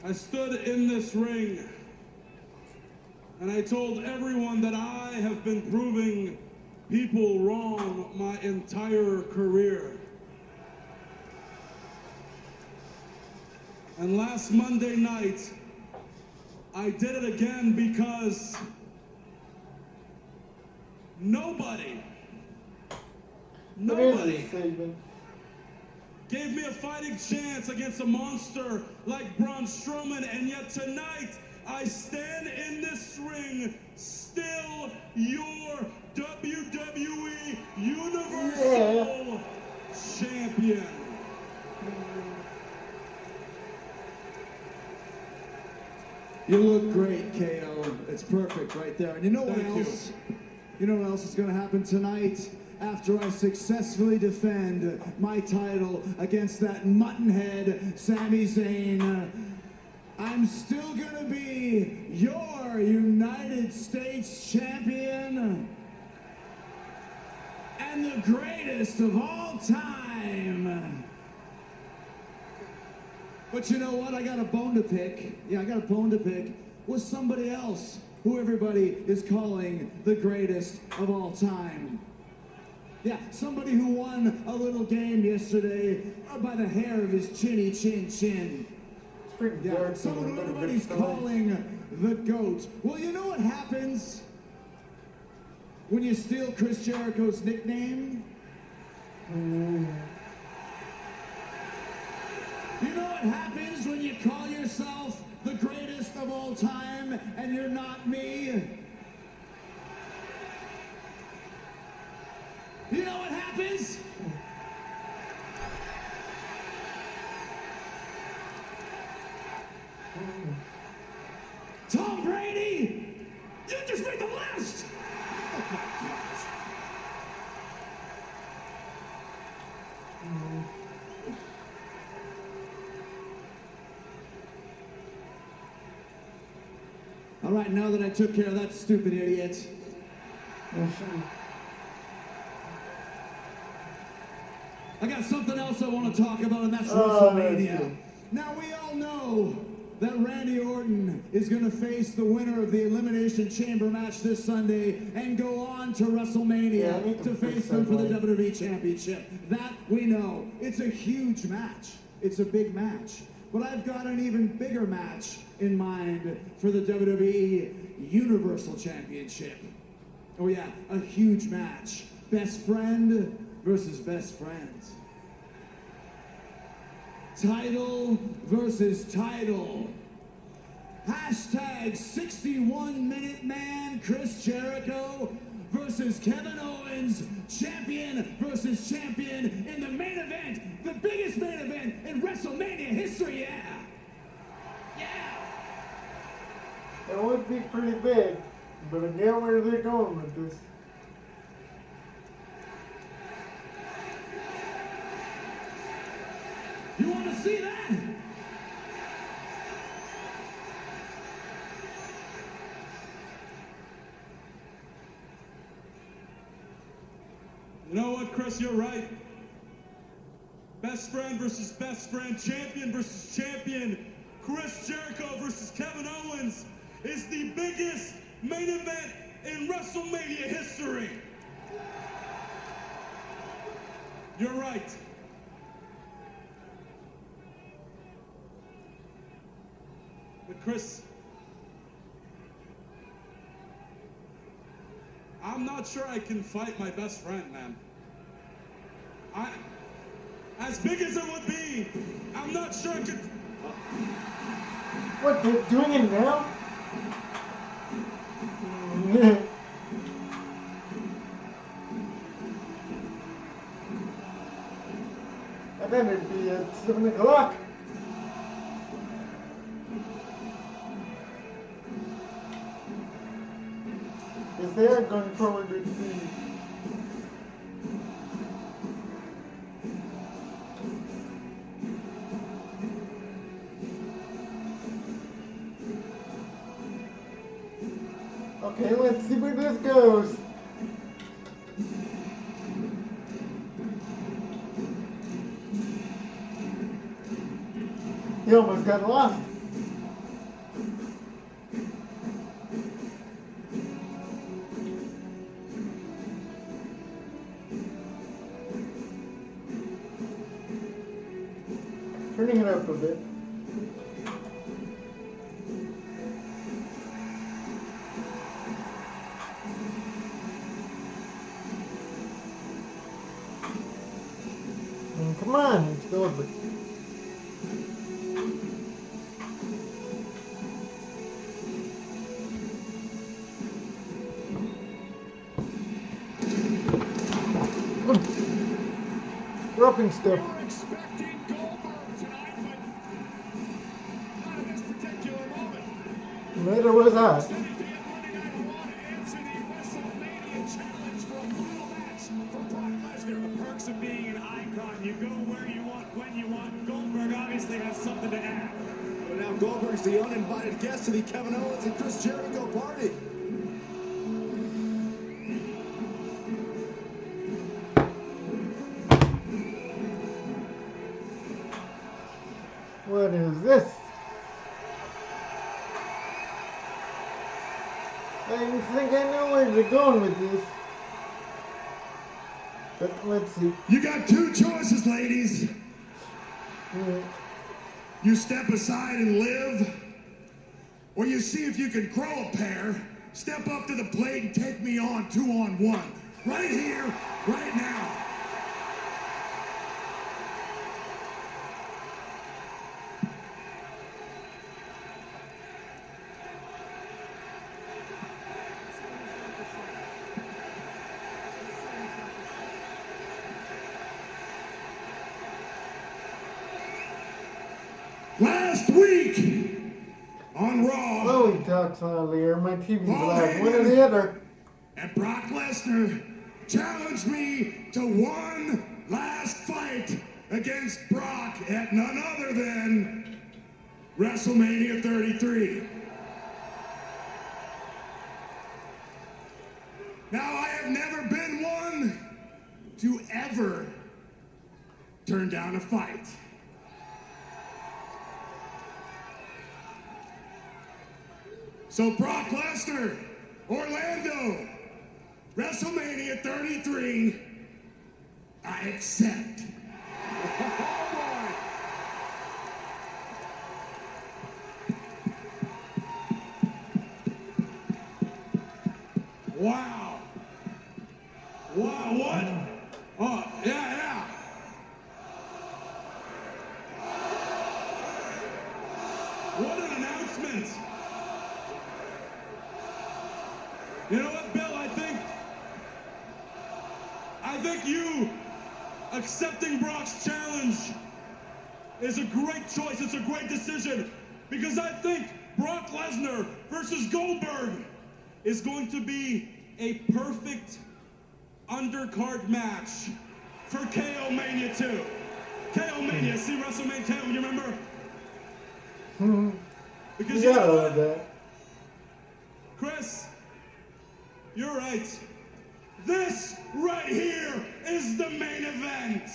I stood in this ring and I told everyone that I have been proving people wrong my entire career. And last Monday night, I did it again because nobody gave me a fighting chance against a monster like Braun Strowman, and yet tonight I stand in this ring still your WWE Universal Champion. You look great, KO. It's perfect right there. And you know what else? You know what else is going to happen tonight? After I successfully defend my title against that muttonhead, Sami Zayn, I'm still going to be your United States champion and the greatest of all time. But you know what? I got a bone to pick. Yeah, I got a bone to pick with somebody else who everybody is calling the greatest of all time. Yeah, somebody who won a little game yesterday by the hair of his chinny chin. Yeah, someone who everybody's calling the GOAT. Well, you know what happens when you steal Chris Jericho's nickname? You know what happens when you call yourself the greatest of all time and you're not me? You know what happens? Tom Brady, you just made the list! Oh my gosh. All right, now that I took care of that stupid idiot. I got something else I want to talk about, and that's WrestleMania. Now, we all know that Randy Orton is going to face the winner of the Elimination Chamber match this Sunday and go on to WrestleMania to face them for the WWE Championship. That we know. It's a huge match. It's a big match. But I've got an even bigger match in mind for the WWE Universal Championship. Oh yeah, a huge match. Best friend versus best friend. Title versus title. Hashtag 61-minute man Chris Jericho versus Kevin Owens, champion versus champion in the main event, the biggest main event in WrestleMania history, yeah! Yeah! It would be pretty big, but I get where they're going with this. You want to see that? You know what, Chris, you're right. Best friend versus best friend, champion versus champion, Chris Jericho versus Kevin Owens is the biggest main event in WrestleMania history. You're right. But Chris, I'm not sure I can fight my best friend, man. As big as it would be, I'm not sure I could. What, they're doing it now? I bet it'd be at 7 o'clock. Is there going forward with the... Okay, let's see where this goes. He almost got lost. up a bit. Come on, it's Goldberg. Dropping stuff. We were expecting Goldberg tonight, but not at this particular moment. Neither was I. Instead of being Monday Night Raw to answer the WrestleMania challenge for a final match for Brock Lesnar. The perks of being an icon. You go where you want, when you want. Goldberg obviously has something to add. But now Goldberg's the uninvited guest to the Kevin Owens and Chris Jericho party. What is this? I think I know where they're going with this. But let's see. You got two choices, ladies. You step aside and live, or you see if you can grow a pair, step up to the plate and take me on 2-on-1. Right here, right now. Last week on Raw, Chloe talks loudly, or my TV's Paul loud. One or Heyman the other. and Brock Lesnar challenged me to one last fight against Brock at none other than WrestleMania 33. Now, I have never been one to ever turn down a fight. So Brock Lesnar, Orlando, WrestleMania 33, I accept. Wow. Wow, what? Oh, yeah. What an announcement. You know what, Bill? I think you accepting Brock's challenge is a great choice. It's a great decision because I think Brock Lesnar versus Goldberg is going to be a perfect undercard match for KO Mania 2. KO Mania, see WrestleMania 10, you remember? Because You you gotta know love what? that. Chris, you're right. This right here is the main event.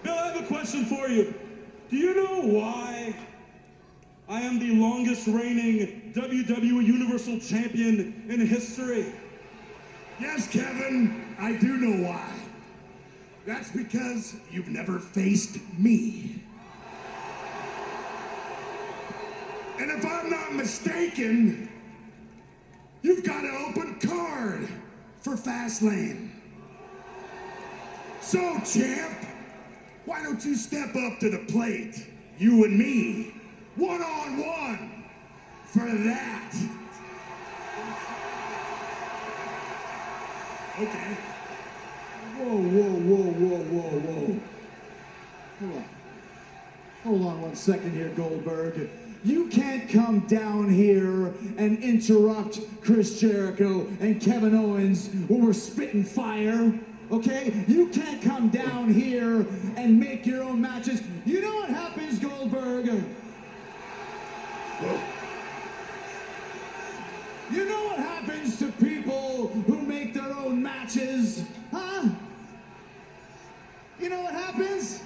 Bill, I have a question for you. Do you know why I am the longest reigning WWE Universal Champion in history? Yes, Kevin, I do know why. That's because you've never faced me. And if I'm not mistaken, you've got an open card for Fastlane. So, champ, why don't you step up to the plate, you and me, one-on-one, for that? Okay. Whoa. Hold on 1 second here, Goldberg. You can't come down here and interrupt Chris Jericho and Kevin Owens when we're spitting fire, okay? You can't come down here and make your own matches. You know what happens, Goldberg? You know what happens to people who make their own matches, huh? You know what happens?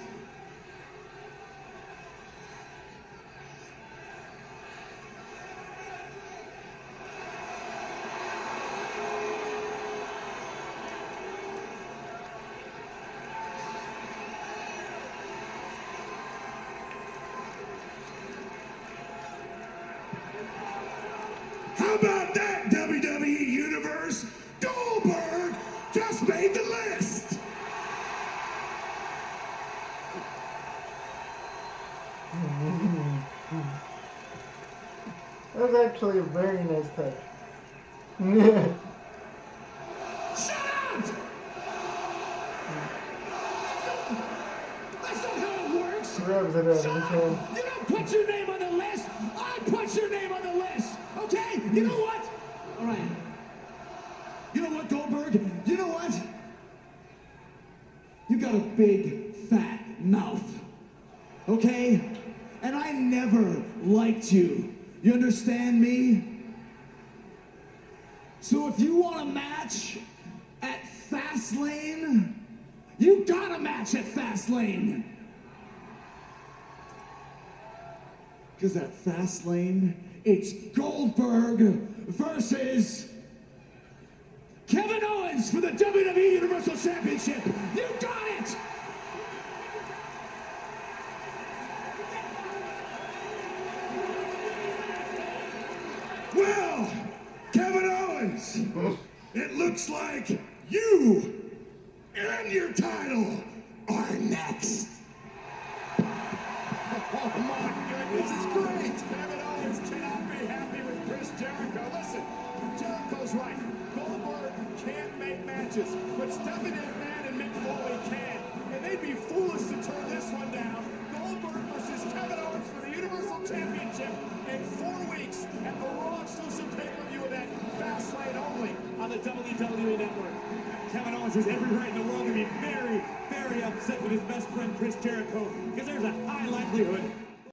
about that, WWE Universe? Goldberg just made the list. That was actually a very nice touch. Shut up! That's not how it works. Rubs it out Shut of his up! hand. You don't put your name on the list. I put your name on the list. Okay? You know what? All right. You know what, Goldberg? You know what? You got a big, fat mouth. Okay? And I never liked you. You understand me? So if you want a match at Fastlane, you got a match at Fastlane. Because at Fastlane, it's Goldberg versus Kevin Owens for the WWE Universal Championship. You got it! Well, Kevin Owens, it looks like you and your title are next. Oh my goodness, this is great. Kevin Owens cannot be happy with Chris Jericho. Listen, Jericho's right. Goldberg can't make matches, but Stephanie McMahon and Mick Foley can. And they'd be foolish to turn this one down. Goldberg versus Kevin Owens for the Universal Championship in 4 weeks at the Raw exclusive pay-per-view event, Fastlane only on the WWE Network. Kevin Owens has every right in the world to be very, very upset with his best friend Chris Jericho, because there's a high likelihood